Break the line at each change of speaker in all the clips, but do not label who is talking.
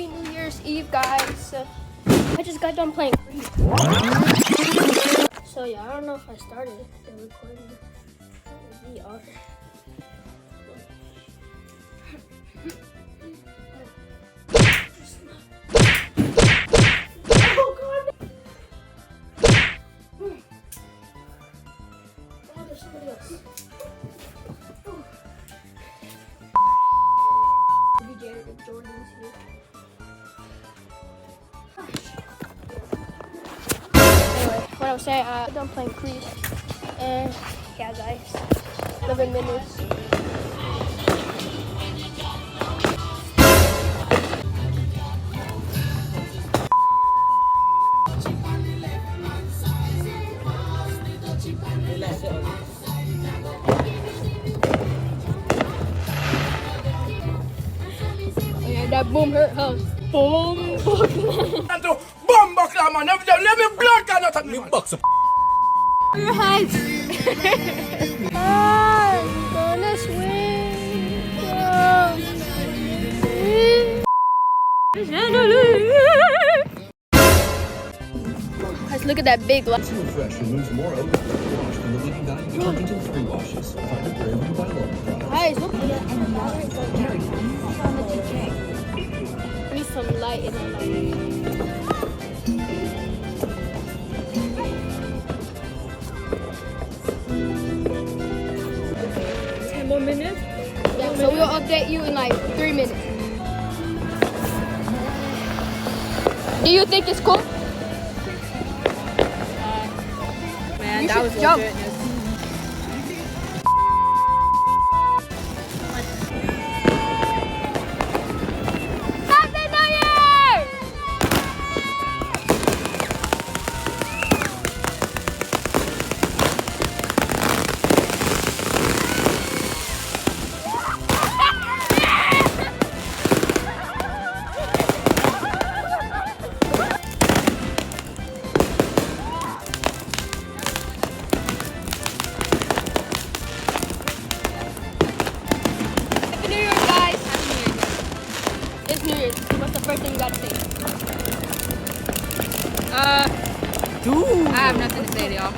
Happy New Year's Eve, guys. I just got done playing Creed. So yeah, I don't know if I started the recording. VR. Oh God! Oh, there's somebody else. Jordan's here. Anyway, what I was saying, I'm done playing Creed. And yeah, guys, 11 minutes. That boom hurt, huh? Boom!
Bomba man, let me blood can not me box up.
Your heights! I'm gonna swing. Guys, look at that big light.
Fresh removes more oat wash than the leading value detergent in 3 washes. Find it wherever you buy local products.
Guys, look at that. I need some light in my life. More minutes? Yeah, so we'll update you in like 3 minutes. Do you think it's cool?
Man,
You
that
should
was
jump.
legit.
Happy New Year! Happy New Year, guys! It's New Year's. What's the first thing you gotta say?
I have nothing to say to y'all.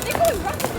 They're going rocket.